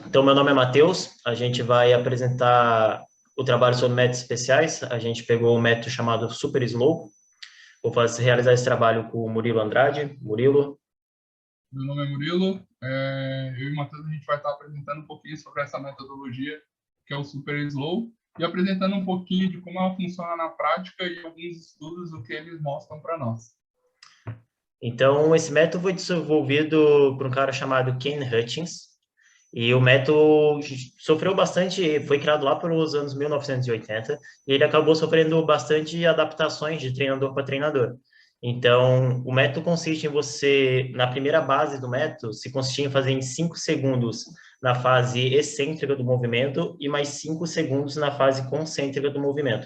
Então, meu nome é Matheus, a gente vai apresentar o trabalho sobre métodos especiais. A gente pegou um método chamado Super Slow. Realizar esse trabalho com o Murilo Andrade. Murilo. Meu nome é Murilo. Eu e o Matheus, a gente vai estar apresentando um pouquinho sobre essa metodologia, que é o Super Slow, e apresentando um pouquinho de como ela funciona na prática e alguns estudos do que eles mostram para nós. Então, esse método foi desenvolvido por um cara chamado Ken Hutchins, e o método sofreu bastante, foi criado lá pelos anos 1980, e ele acabou sofrendo bastante adaptações de treinador para treinador. Então, o método consiste em você, na primeira base do método, se consistia em fazer em 5 segundos na fase excêntrica do movimento e mais 5 segundos na fase concêntrica do movimento.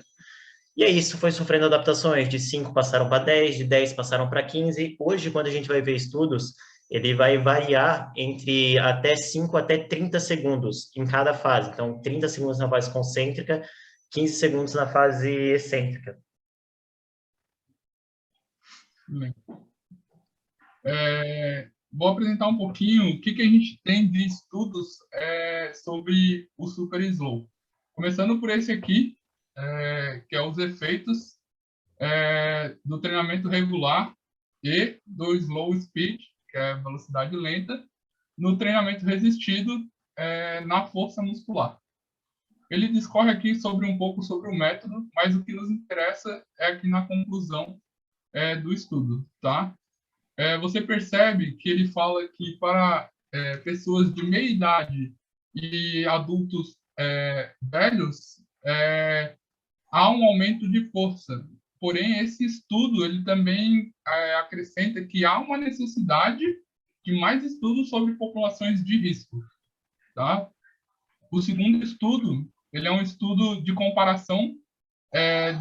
E aí isso foi sofrendo adaptações, de 5 passaram para 10, de 10 passaram para 15. Hoje, quando a gente vai ver estudos, ele vai variar entre até 5 até 30 segundos em cada fase. Então, 30 segundos na fase concêntrica, 15 segundos na fase excêntrica. Vou apresentar um pouquinho o que a gente tem de estudos sobre o Super Slow. Começando por esse aqui, que é os efeitos do treinamento regular e do slow speed, que é a velocidade lenta, no treinamento resistido na força muscular. Ele discorre aqui um pouco sobre o método, mas o que nos interessa é aqui na conclusão do estudo, tá? Você percebe que ele fala que para pessoas de meia idade e adultos velhos, há um aumento de força. Porém, esse estudo ele também acrescenta que há uma necessidade de mais estudos sobre populações de risco. Tá? O segundo estudo ele é um estudo de comparação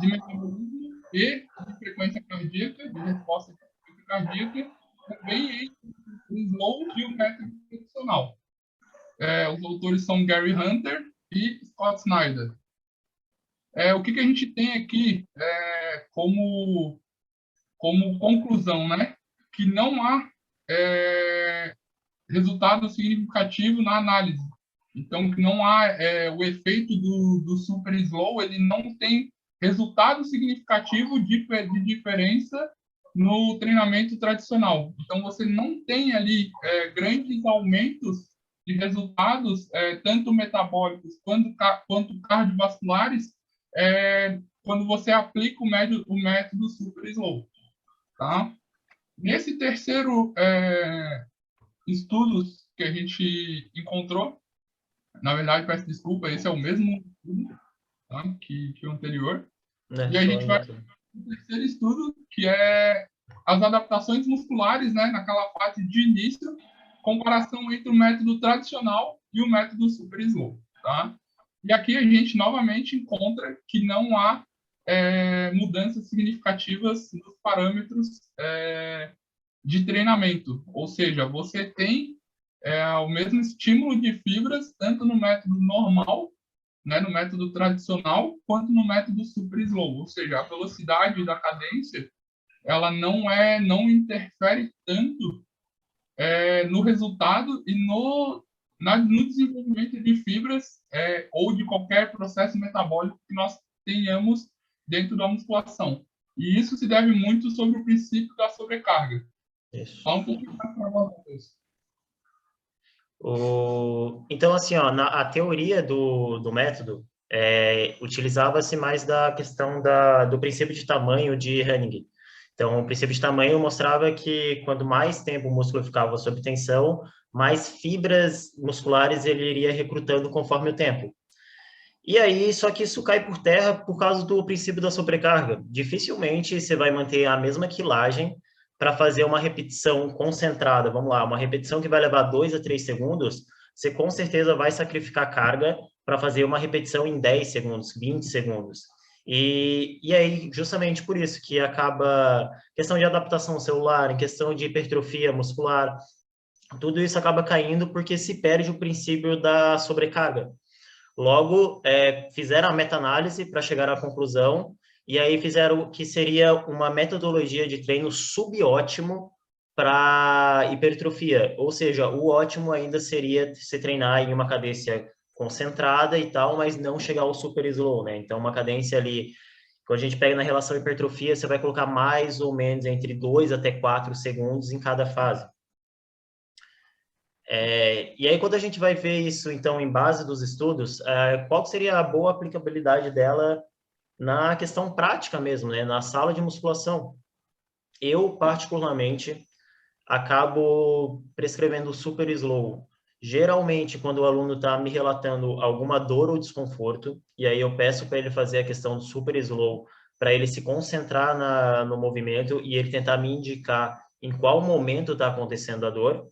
de metabolismo e de frequência cardíaca, de resposta de frequência cardíaca, também entre o slow e o método tradicional. Os autores são Gary Hunter e Scott Snyder. O que a gente tem aqui como conclusão, né? Que não há resultado significativo na análise. Então, que não há o efeito do super slow, ele não tem resultado significativo de diferença no treinamento tradicional. Então, você não tem ali grandes aumentos de resultados, tanto metabólicos quanto cardiovasculares, quando você aplica o método super slow. Tá? Nesse terceiro estudo que a gente encontrou, na verdade, peço desculpa, esse é o mesmo estudo, tá? que o anterior. E a gente vai para o terceiro estudo, que é as adaptações musculares, né, naquela fase de início, comparação entre o método tradicional e o método super slow. Tá? E aqui a gente novamente encontra que não há mudanças significativas nos parâmetros de treinamento. Ou seja, você tem o mesmo estímulo de fibras, tanto no método normal, né, no método tradicional, quanto no método super slow. Ou seja, a velocidade da cadência ela não interfere tanto no resultado e no desenvolvimento de fibras ou de qualquer processo metabólico que nós tenhamos dentro da musculação. E isso se deve muito sobre o princípio da sobrecarga. Isso. Fala um pouquinho mais para nós. Então, assim, ó, a teoria do método utilizava-se mais da questão do princípio de tamanho de Hennig. Então, o princípio de tamanho mostrava que quanto mais tempo o músculo ficava sob tensão, mais fibras musculares ele iria recrutando conforme o tempo. E aí, só que isso cai por terra por causa do princípio da sobrecarga. Dificilmente você vai manter a mesma quilagem para fazer uma repetição concentrada. Vamos lá, uma repetição que vai levar 2 a 3 segundos, você com certeza vai sacrificar carga para fazer uma repetição em 10 segundos, 20 segundos. E aí, justamente por isso que acaba questão de adaptação celular, em questão de hipertrofia muscular, tudo isso acaba caindo porque se perde o princípio da sobrecarga. Logo, fizeram a meta-análise para chegar à conclusão, e aí fizeram que seria uma metodologia de treino subótimo para hipertrofia, ou seja, o ótimo ainda seria se treinar em uma cadência concentrada e tal, mas não chegar ao super slow, né? Então, uma cadência ali, quando a gente pega na relação hipertrofia, você vai colocar mais ou menos entre 2 até 4 segundos em cada fase. E aí, quando a gente vai ver isso, então, em base dos estudos, qual seria a boa aplicabilidade dela na questão prática mesmo, né? Na sala de musculação? Eu, particularmente, acabo prescrevendo super slow. Geralmente, quando o aluno está me relatando alguma dor ou desconforto, e aí eu peço para ele fazer a questão do super slow, para ele se concentrar no movimento e ele tentar me indicar em qual momento está acontecendo a dor.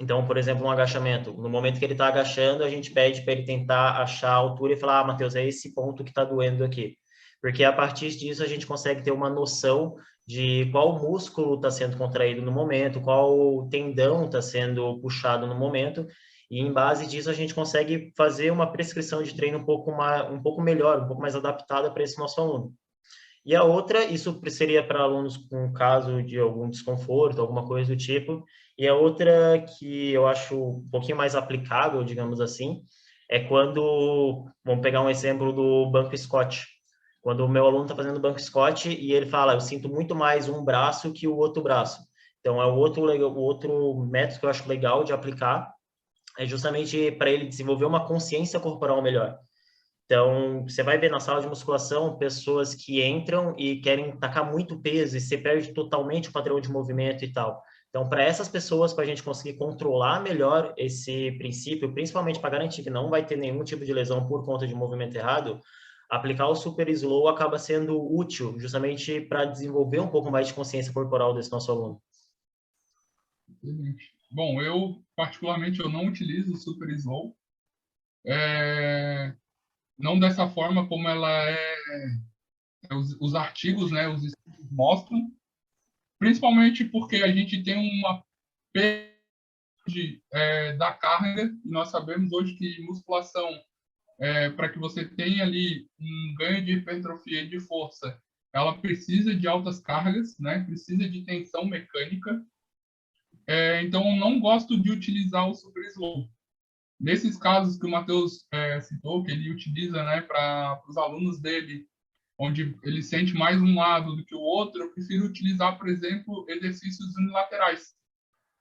Então, por exemplo, um agachamento. No momento que ele está agachando, a gente pede para ele tentar achar a altura e falar, Matheus, é esse ponto que está doendo aqui. Porque a partir disso a gente consegue ter uma noção de qual músculo está sendo contraído no momento, qual tendão está sendo puxado no momento, e em base disso a gente consegue fazer uma prescrição de treino um pouco melhor, um pouco mais adaptada para esse nosso aluno. E a outra, isso seria para alunos com caso de algum desconforto, alguma coisa do tipo. E a outra que eu acho um pouquinho mais aplicável, digamos assim, é quando, vamos pegar um exemplo do banco Scott. Quando o meu aluno está fazendo banco Scott e ele fala, eu sinto muito mais um braço que o outro braço. Então, é o outro método que eu acho legal de aplicar, é justamente para ele desenvolver uma consciência corporal melhor. Então, você vai ver na sala de musculação pessoas que entram e querem tacar muito peso e você perde totalmente o padrão de movimento e tal. Então, para essas pessoas, para a gente conseguir controlar melhor esse princípio, principalmente para garantir que não vai ter nenhum tipo de lesão por conta de movimento errado, aplicar o super slow acaba sendo útil, justamente para desenvolver um pouco mais de consciência corporal desse nosso aluno. Bom, eu particularmente eu não utilizo o super slow. Não dessa forma como ela os artigos, né, os estudos mostram, principalmente porque a gente tem uma perda da carga, e nós sabemos hoje que musculação, para que você tenha ali um ganho de hipertrofia e de força, ela precisa de altas cargas, né, precisa de tensão mecânica, então eu não gosto de utilizar o super slow. Nesses casos que o Matheus citou, que ele utiliza, né, para os alunos dele, onde ele sente mais um lado do que o outro, eu prefiro utilizar, por exemplo, exercícios unilaterais,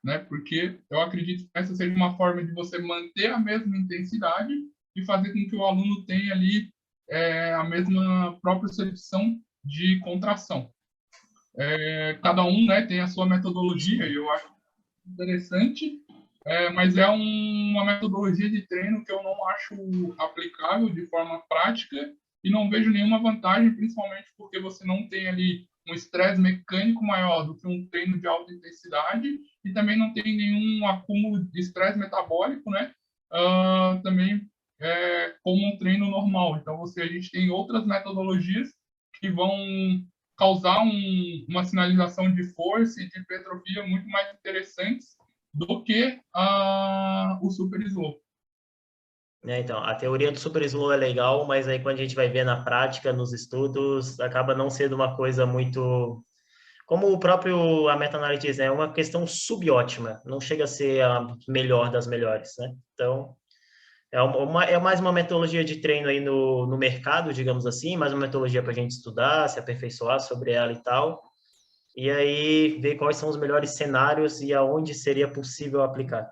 né? Porque eu acredito que essa seja uma forma de você manter a mesma intensidade e fazer com que o aluno tenha ali a mesma propriocepção de contração. Cada um, né, tem a sua metodologia e eu acho interessante, mas é uma metodologia de treino que eu não acho aplicável de forma prática e não vejo nenhuma vantagem, principalmente porque você não tem ali um estresse mecânico maior do que um treino de alta intensidade e também não tem nenhum acúmulo de estresse metabólico, né? Também como um treino normal. Então, a gente tem outras metodologias que vão causar uma sinalização de força e de hipertrofia muito mais interessantes do que o super slow. Então, a teoria do super slow é legal, mas aí quando a gente vai ver na prática, nos estudos, acaba não sendo uma coisa muito... Como a meta-análise diz, é uma questão subótima, não chega a ser a melhor das melhores, né? Então, é mais uma metodologia de treino aí no mercado, digamos assim, mais uma metodologia para a gente estudar, se aperfeiçoar sobre ela e tal, e aí ver quais são os melhores cenários e aonde seria possível aplicar.